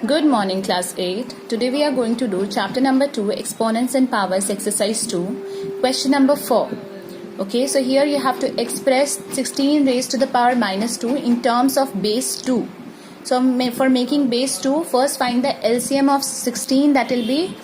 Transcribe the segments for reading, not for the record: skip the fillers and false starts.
Good morning, class 8. Today we are going to do chapter number 2, exponents and powers, exercise 2, question number 4. Okay, so here you have to express 16 raised to the power minus 2 in terms of base 2. So for making base 2, first find the LCM of 16, that will be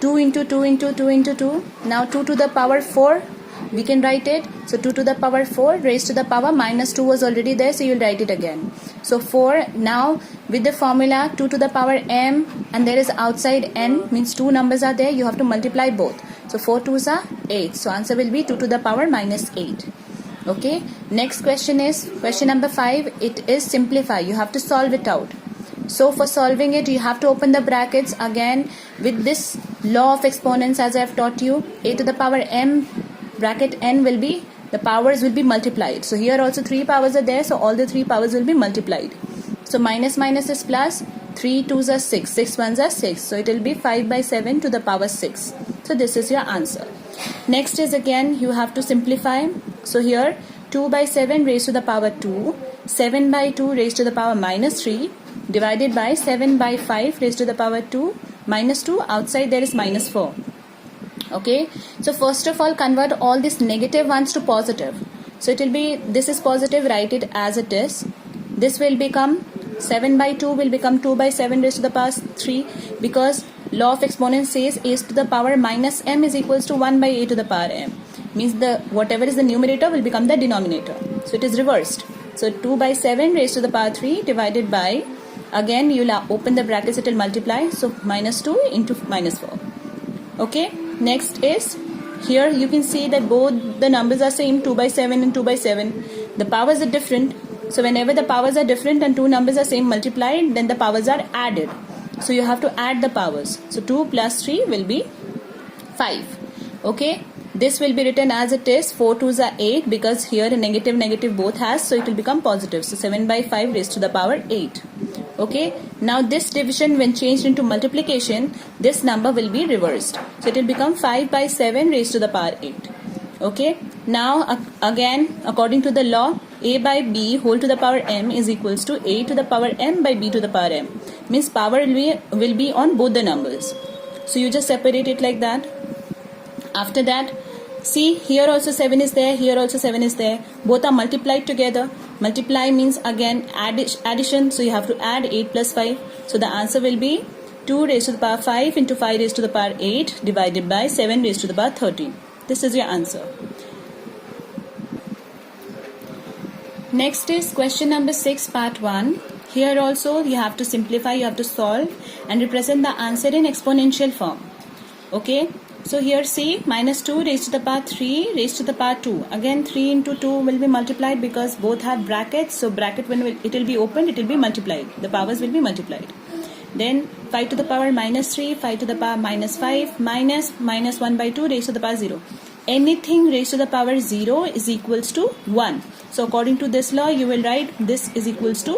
2 into 2 into 2 into 2. Now 2 to the power 4. We can write it. So 2 to the power 4 raised to the power minus 2 was already there, so you'll write it again. So 4, now with the formula 2 to the power m, and there is outside n, means two numbers are there, you have to multiply both. So 4 2s are 8. So answer will be 2 to the power minus 8. Okay. Next question is question number 5. It is simplify. You have to solve it out. So for solving it, you have to open the brackets again with this law of exponents as I have taught you. A to the power m bracket n will be, the powers will be multiplied. So here also 3 powers are there, so all the 3 powers will be multiplied. So minus minus is plus, 3 2s are 6, 6 1s are 6. So it will be 5 by 7 to the power 6. So this is your answer. Next is again you have to simplify. So here 2 by 7 raised to the power 2, 7 by 2 raised to the power minus 3 divided by 7 by 5 raised to the power 2 minus 2, outside there is minus 4. Okay, so first of all convert all these negative ones to positive. So it will be, this is positive, write it as it is. This will become 7 by 2 will become 2 by 7 raised to the power 3, because law of exponents says a to the power minus m is equals to 1 by a to the power m. Means the whatever is the numerator will become the denominator. So it is reversed. So 2 by 7 raised to the power 3 divided by, again you will open the brackets, it will multiply. So minus 2 into minus 4. Okay. Next is, here you can see that both the numbers are same, 2 by 7 and 2 by 7. The powers are different. So whenever the powers are different and two numbers are same multiplied, then the powers are added. So you have to add the powers. So 2 plus 3 will be 5. Okay. This will be written as it is. 4 2s are 8, because here a negative negative both has, so it will become positive. So 7 by 5 raised to the power 8. Okay. Now this division, when changed into multiplication, this number will be reversed. So it will become 5 by 7 raised to the power 8. Okay. Now again, according to the law, a by b whole to the power m is equals to a to the power m by b to the power m. Means power will be on both the numbers. So you just separate it like that. After that, see, here also 7 is there, here also 7 is there. Both are multiplied together. Multiply means again addition. So you have to add 8 plus 5. So the answer will be 2 raised to the power 5 into 5 raised to the power 8 divided by 7 raised to the power 13. This is your answer. Next is question number 6, part 1. Here also you have to simplify, you have to solve and represent the answer in exponential form. Okay. So here see, minus 2 raised to the power 3 raised to the power 2. Again 3 into 2 will be multiplied, because both have brackets. So bracket, when it will be opened, it will be multiplied. The powers will be multiplied. Then 5 to the power minus 3, 5 to the power minus 5, minus 1 by 2 raised to the power 0. Anything raised to the power 0 is equals to 1. So according to this law, you will write this is equals to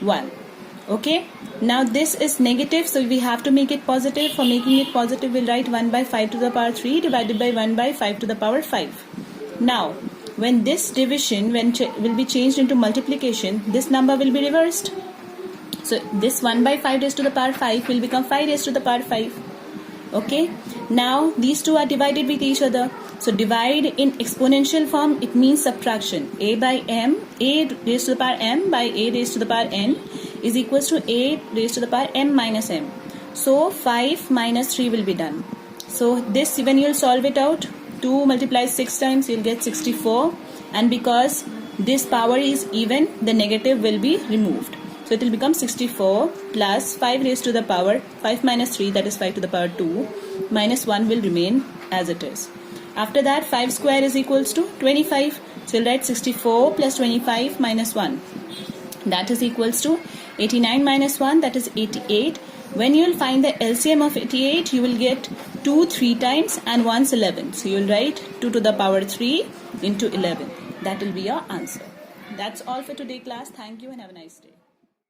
1. Okay. Now this is negative, so we have to make it positive. For making it positive, we'll write 1 by 5 to the power 3 divided by 1 by 5 to the power 5. Now, when this division will be changed into multiplication, this number will be reversed. So this 1 by 5 raised to the power 5 will become 5 raised to the power 5. Okay. Now these two are divided with each other. So divide in exponential form, it means subtraction. A by m, a raised to the power m by a raised to the power n is equals to a raised to the power m minus m. So 5 minus 3 will be done. So this, when you will solve it out, 2 multiplied 6 times, you will get 64. And because this power is even, the negative will be removed. So it will become 64 plus 5 raised to the power 5 minus 3, that is 5 to the power 2, minus 1 will remain as it is. After that, 5 square is equals to 25. So you'll write 64 plus 25 minus 1. That is equals to 89 minus 1, that is 88. When you will find the LCM of 88, you will get 2 3 times and 1's 11. So you will write 2 to the power 3 into 11. That will be your answer. That's all for today, class. Thank you and have a nice day.